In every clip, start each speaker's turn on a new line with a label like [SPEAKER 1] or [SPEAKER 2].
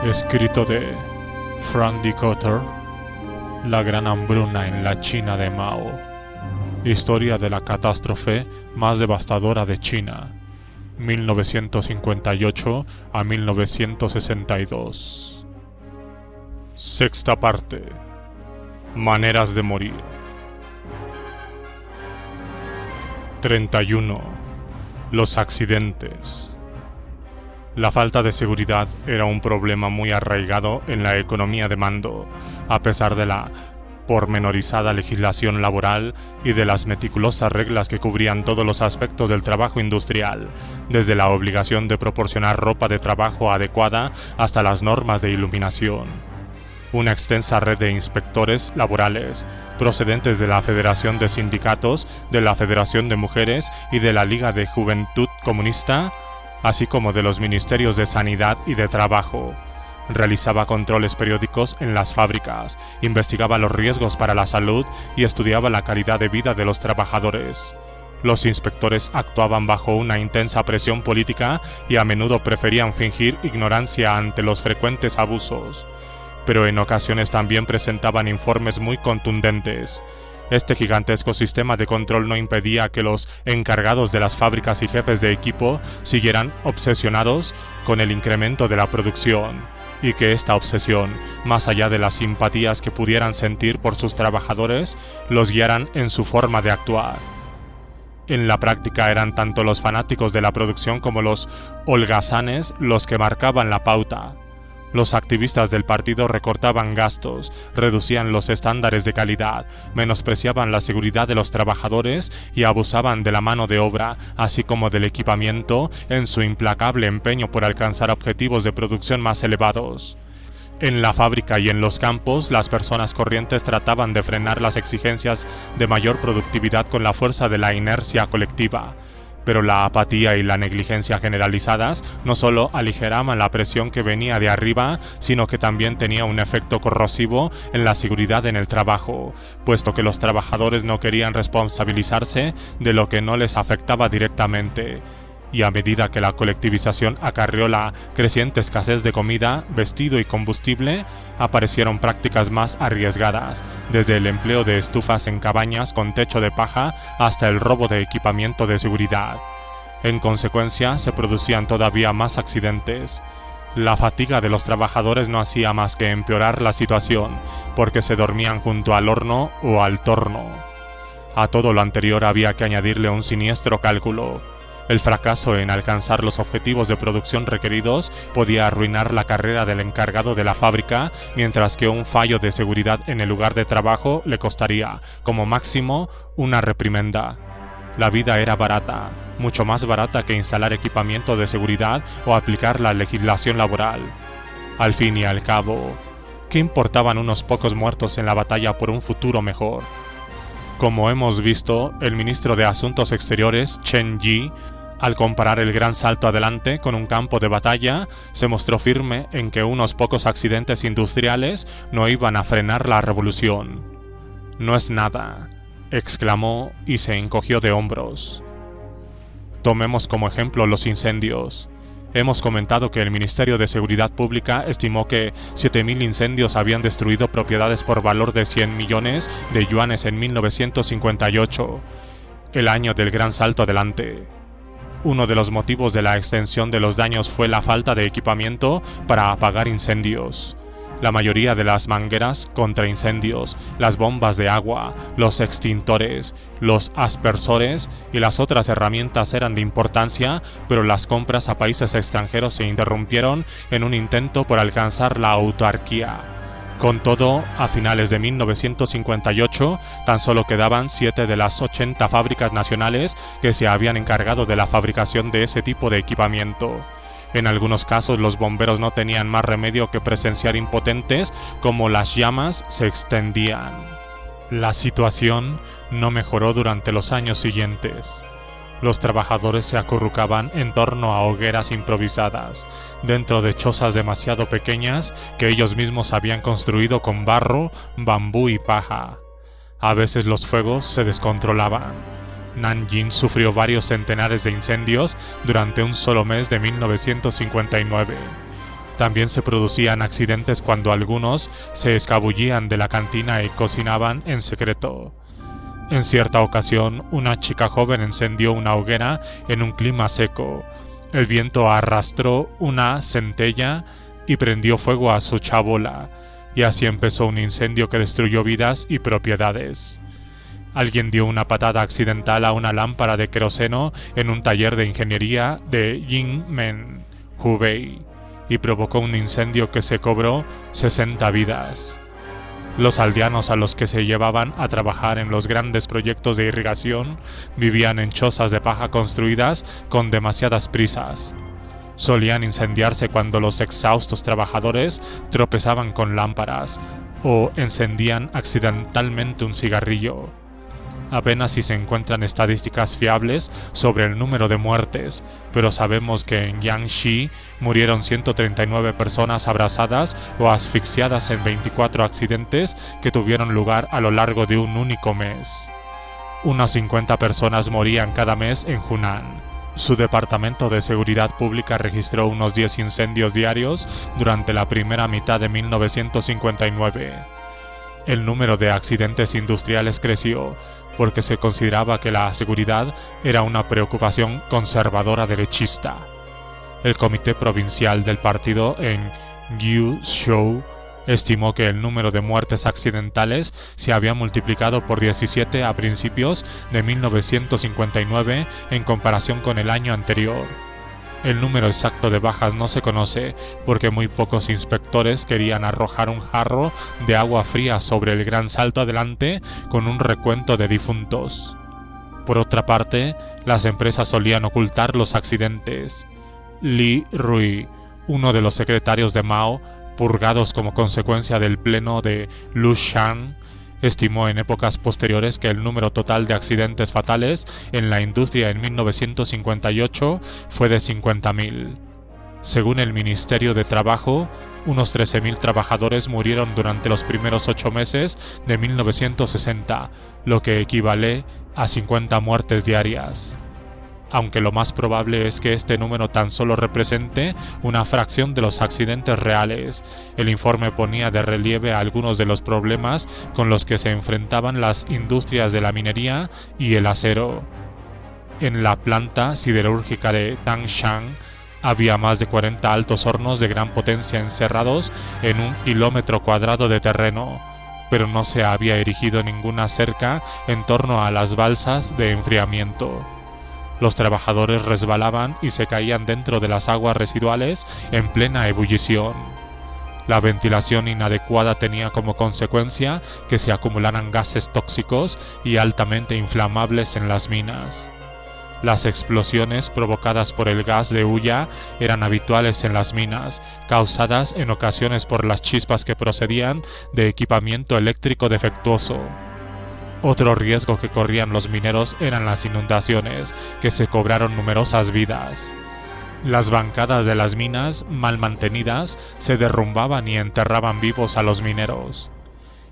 [SPEAKER 1] Escrito de Frank D. Cotter, La gran hambruna en la China de Mao. Historia de la catástrofe más devastadora de China, 1958 a 1962. Sexta parte. Maneras de morir. 31. Los accidentes. La falta de seguridad era un problema muy arraigado en la economía de mando, a pesar de la pormenorizada legislación laboral y de las meticulosas reglas que cubrían todos los aspectos del trabajo industrial, desde la obligación de proporcionar ropa de trabajo adecuada hasta las normas de iluminación. Una extensa red de inspectores laborales, procedentes de la Federación de Sindicatos, de la Federación de Mujeres y de la Liga de Juventud Comunista, así como de los Ministerios de Sanidad y de Trabajo. Realizaba controles periódicos en las fábricas, investigaba los riesgos para la salud y estudiaba la calidad de vida de los trabajadores. Los inspectores actuaban bajo una intensa presión política y a menudo preferían fingir ignorancia ante los frecuentes abusos, pero en ocasiones también presentaban informes muy contundentes. Este gigantesco sistema de control no impedía que los encargados de las fábricas y jefes de equipo siguieran obsesionados con el incremento de la producción, y que esta obsesión, más allá de las simpatías que pudieran sentir por sus trabajadores, los guiaran en su forma de actuar. En la práctica eran tanto los fanáticos de la producción como los holgazanes los que marcaban la pauta. Los activistas del partido recortaban gastos, reducían los estándares de calidad, menospreciaban la seguridad de los trabajadores y abusaban de la mano de obra, así como del equipamiento, en su implacable empeño por alcanzar objetivos de producción más elevados. En la fábrica y en los campos, las personas corrientes trataban de frenar las exigencias de mayor productividad con la fuerza de la inercia colectiva. Pero la apatía y la negligencia generalizadas no solo aligeraban la presión que venía de arriba, sino que también tenía un efecto corrosivo en la seguridad en el trabajo, puesto que los trabajadores no querían responsabilizarse de lo que no les afectaba directamente. Y a medida que la colectivización acarreó la creciente escasez de comida, vestido y combustible, aparecieron prácticas más arriesgadas, desde el empleo de estufas en cabañas con techo de paja hasta el robo de equipamiento de seguridad. En consecuencia, se producían todavía más accidentes. La fatiga de los trabajadores no hacía más que empeorar la situación, porque se dormían junto al horno o al torno. A todo lo anterior había que añadirle un siniestro cálculo. El fracaso en alcanzar los objetivos de producción requeridos podía arruinar la carrera del encargado de la fábrica, mientras que un fallo de seguridad en el lugar de trabajo le costaría, como máximo, una reprimenda. La vida era barata, mucho más barata que instalar equipamiento de seguridad o aplicar la legislación laboral. Al fin y al cabo, ¿qué importaban unos pocos muertos en la batalla por un futuro mejor? Como hemos visto, el ministro de Asuntos Exteriores, Chen Yi, al comparar el gran salto adelante con un campo de batalla, se mostró firme en que unos pocos accidentes industriales no iban a frenar la revolución. «No es nada», exclamó y se encogió de hombros. Tomemos como ejemplo los incendios. Hemos comentado que el Ministerio de Seguridad Pública estimó que 7.000 incendios habían destruido propiedades por valor de 100 millones de yuanes en 1958, el año del gran salto adelante. Uno de los motivos de la extensión de los daños fue la falta de equipamiento para apagar incendios. La mayoría de las mangueras contra incendios, las bombas de agua, los extintores, los aspersores y las otras herramientas eran de importancia, pero las compras a países extranjeros se interrumpieron en un intento por alcanzar la autarquía. Con todo, a finales de 1958, tan solo quedaban 7 de las 80 fábricas nacionales que se habían encargado de la fabricación de ese tipo de equipamiento. En algunos casos, los bomberos no tenían más remedio que presenciar impotentes cómo las llamas se extendían. La situación no mejoró durante los años siguientes. Los trabajadores se acurrucaban en torno a hogueras improvisadas, dentro de chozas demasiado pequeñas que ellos mismos habían construido con barro, bambú y paja. A veces los fuegos se descontrolaban. Nanjing sufrió varios centenares de incendios durante un solo mes de 1959. También se producían accidentes cuando algunos se escabullían de la cantina y cocinaban en secreto. En cierta ocasión, una chica joven encendió una hoguera en un clima seco. El viento arrastró una centella y prendió fuego a su chabola, y así empezó un incendio que destruyó vidas y propiedades. Alguien dio una patada accidental a una lámpara de queroseno en un taller de ingeniería de Jinmen, Hubei, y provocó un incendio que se cobró 60 vidas. Los aldeanos a los que se llevaban a trabajar en los grandes proyectos de irrigación vivían en chozas de paja construidas con demasiadas prisas. Solían incendiarse cuando los exhaustos trabajadores tropezaban con lámparas o encendían accidentalmente un cigarrillo. Apenas si se encuentran estadísticas fiables sobre el número de muertes, pero sabemos que en Jiangxi murieron 139 personas abrasadas o asfixiadas en 24 accidentes que tuvieron lugar a lo largo de un único mes. Unas 50 personas morían cada mes en Hunan. Su Departamento de Seguridad Pública registró unos 10 incendios diarios durante la primera mitad de 1959. El número de accidentes industriales creció porque se consideraba que la seguridad era una preocupación conservadora derechista. El Comité Provincial del partido en Guizhou estimó que el número de muertes accidentales se había multiplicado por 17 a principios de 1959 en comparación con el año anterior. El número exacto de bajas no se conoce porque muy pocos inspectores querían arrojar un jarro de agua fría sobre el gran salto adelante con un recuento de difuntos. Por otra parte, las empresas solían ocultar los accidentes. Li Rui, uno de los secretarios de Mao, purgados como consecuencia del pleno de Lushan, estimó en épocas posteriores que el número total de accidentes fatales en la industria en 1958 fue de 50.000. Según el Ministerio de Trabajo, unos 13.000 trabajadores murieron durante los primeros 8 meses de 1960, lo que equivale a 50 muertes diarias. Aunque lo más probable es que este número tan solo represente una fracción de los accidentes reales, el informe ponía de relieve algunos de los problemas con los que se enfrentaban las industrias de la minería y el acero. En la planta siderúrgica de Tangshan había más de 40 altos hornos de gran potencia encerrados en 1 kilómetro cuadrado de terreno, pero no se había erigido ninguna cerca en torno a las balsas de enfriamiento. Los trabajadores resbalaban y se caían dentro de las aguas residuales en plena ebullición. La ventilación inadecuada tenía como consecuencia que se acumularan gases tóxicos y altamente inflamables en las minas. Las explosiones provocadas por el gas de hulla eran habituales en las minas, causadas en ocasiones por las chispas que procedían de equipamiento eléctrico defectuoso. Otro riesgo que corrían los mineros eran las inundaciones, que se cobraron numerosas vidas. Las bancadas de las minas, mal mantenidas, se derrumbaban y enterraban vivos a los mineros.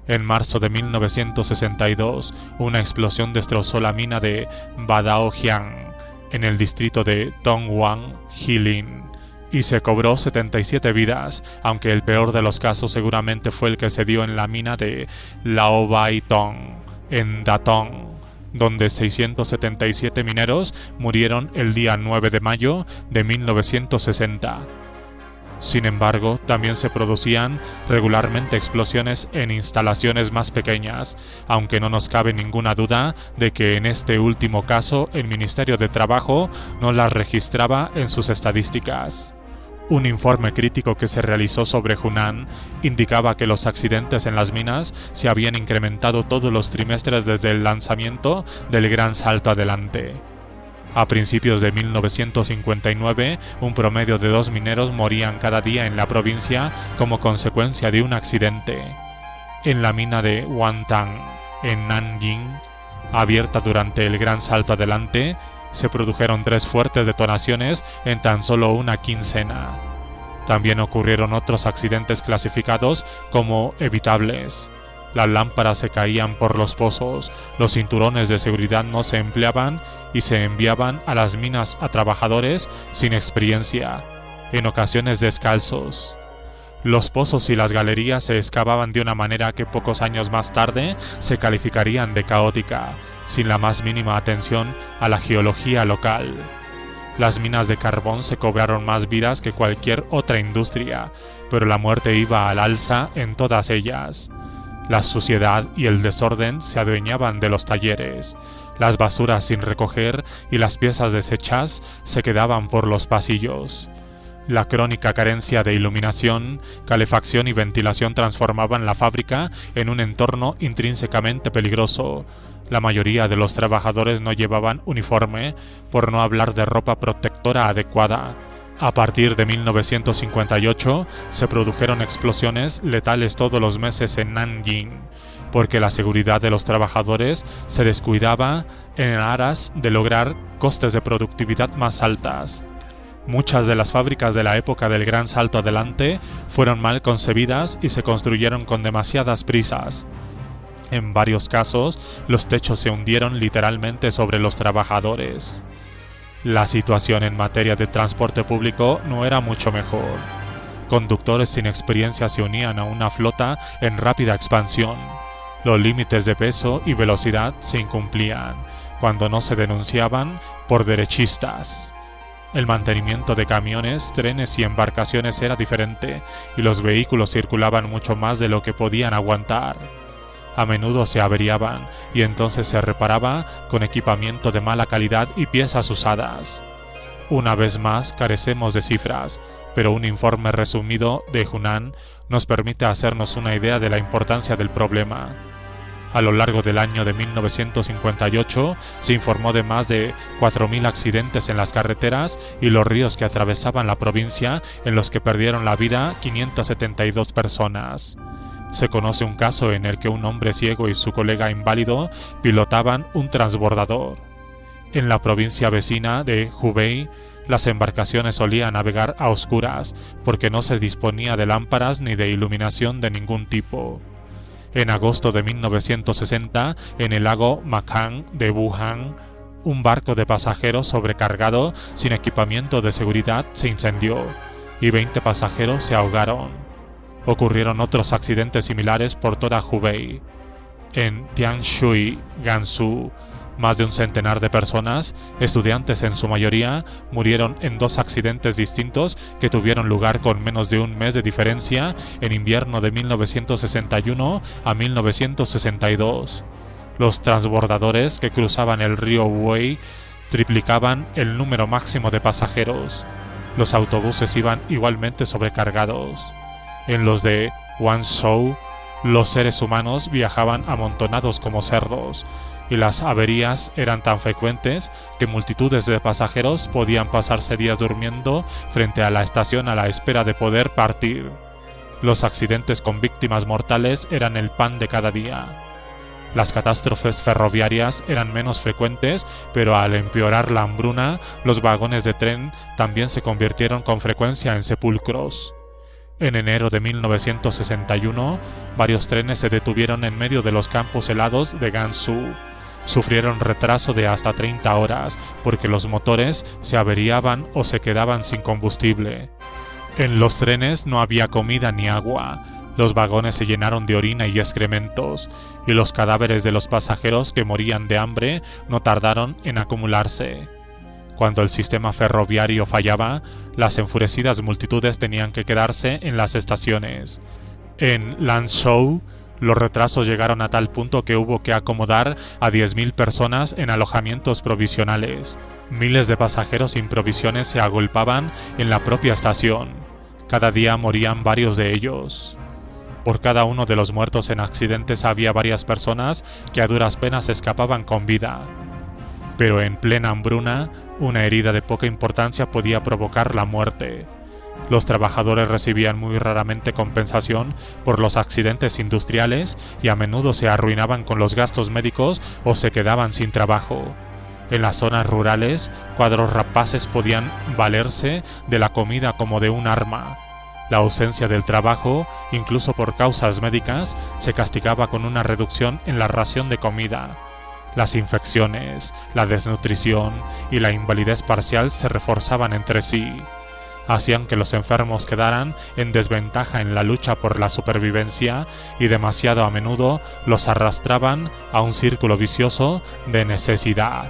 [SPEAKER 1] En marzo de 1962, una explosión destrozó la mina de Badaojiang, en el distrito de Dongguan, Jilin, y se cobró 77 vidas, aunque el peor de los casos seguramente fue el que se dio en la mina de Laobaitong, en Datong, donde 677 mineros murieron el día 9 de mayo de 1960. Sin embargo, también se producían regularmente explosiones en instalaciones más pequeñas, aunque no nos cabe ninguna duda de que en este último caso el Ministerio de Trabajo no las registraba en sus estadísticas. Un informe crítico que se realizó sobre Hunan indicaba que los accidentes en las minas se habían incrementado todos los trimestres desde el lanzamiento del Gran Salto Adelante. A principios de 1959, un promedio de 2 mineros morían cada día en la provincia como consecuencia de un accidente. En la mina de Wantang, en Nanjing, abierta durante el Gran Salto Adelante, se produjeron 3 fuertes detonaciones en tan solo una quincena. También ocurrieron otros accidentes clasificados como evitables. Las lámparas se caían por los pozos, los cinturones de seguridad no se empleaban y se enviaban a las minas a trabajadores sin experiencia. en ocasiones descalzos. Los pozos y las galerías se excavaban de una manera que pocos años más tarde se calificarían de caótica, sin la más mínima atención a la geología local. Las minas de carbón se cobraron más vidas que cualquier otra industria, pero la muerte iba al alza en todas ellas. La suciedad y el desorden se adueñaban de los talleres, las basuras sin recoger y las piezas deshechas se quedaban por los pasillos. La crónica carencia de iluminación, calefacción y ventilación transformaban la fábrica en un entorno intrínsecamente peligroso. La mayoría de los trabajadores no llevaban uniforme, por no hablar de ropa protectora adecuada. A partir de 1958 se produjeron explosiones letales todos los meses en Nanjing, porque la seguridad de los trabajadores se descuidaba en aras de lograr costes de productividad más altas. Muchas de las fábricas de la época del Gran Salto Adelante fueron mal concebidas y se construyeron con demasiadas prisas. En varios casos, los techos se hundieron literalmente sobre los trabajadores. La situación en materia de transporte público no era mucho mejor. Conductores sin experiencia se unían a una flota en rápida expansión. Los límites de peso y velocidad se incumplían, cuando no se denunciaban por derechistas. El mantenimiento de camiones, trenes y embarcaciones era diferente, y los vehículos circulaban mucho más de lo que podían aguantar. A menudo se averiaban, y entonces se reparaba con equipamiento de mala calidad y piezas usadas. Una vez más carecemos de cifras, pero un informe resumido de Hunan nos permite hacernos una idea de la importancia del problema. A lo largo del año de 1958 se informó de más de 4.000 accidentes en las carreteras y los ríos que atravesaban la provincia, en los que perdieron la vida 572 personas. Se conoce un caso en el que un hombre ciego y su colega inválido pilotaban un transbordador. En la provincia vecina de Hubei, las embarcaciones solían navegar a oscuras porque no se disponía de lámparas ni de iluminación de ningún tipo. En agosto de 1960, en el lago Makhang de Wuhan, un barco de pasajeros sobrecargado sin equipamiento de seguridad se incendió y 20 pasajeros se ahogaron. Ocurrieron otros accidentes similares por toda Hubei. En Tianshui, Gansu, más de un centenar de personas, estudiantes en su mayoría, murieron en 2 accidentes distintos que tuvieron lugar con menos de un mes de diferencia en invierno de 1961 a 1962. Los transbordadores que cruzaban el río Wei triplicaban el número máximo de pasajeros. Los autobuses iban igualmente sobrecargados. En los de Guangzhou, los seres humanos viajaban amontonados como cerdos, y las averías eran tan frecuentes que multitudes de pasajeros podían pasarse días durmiendo frente a la estación a la espera de poder partir. Los accidentes con víctimas mortales eran el pan de cada día. Las catástrofes ferroviarias eran menos frecuentes, pero al empeorar la hambruna, los vagones de tren también se convirtieron con frecuencia en sepulcros. En enero de 1961, varios trenes se detuvieron en medio de los campos helados de Gansu. Sufrieron retraso de hasta 30 horas porque los motores se averiaban o se quedaban sin combustible. En los trenes no había comida ni agua. Los vagones se llenaron de orina y excrementos, y los cadáveres de los pasajeros que morían de hambre no tardaron en acumularse. Cuando el sistema ferroviario fallaba, las enfurecidas multitudes tenían que quedarse en las estaciones. En Lanzhou, los retrasos llegaron a tal punto que hubo que acomodar a 10.000 personas en alojamientos provisionales. Miles de pasajeros sin provisiones se agolpaban en la propia estación. Cada día morían varios de ellos. Por cada uno de los muertos en accidentes había varias personas que a duras penas escapaban con vida. Pero en plena hambruna, una herida de poca importancia podía provocar la muerte. Los trabajadores recibían muy raramente compensación por los accidentes industriales y a menudo se arruinaban con los gastos médicos o se quedaban sin trabajo. En las zonas rurales, cuadros rapaces podían valerse de la comida como de un arma. La ausencia del trabajo, incluso por causas médicas, se castigaba con una reducción en la ración de comida. Las infecciones, la desnutrición y la invalidez parcial se reforzaban entre sí. hacían que los enfermos quedaran en desventaja en la lucha por la supervivencia y demasiado a menudo los arrastraban a un círculo vicioso de necesidad.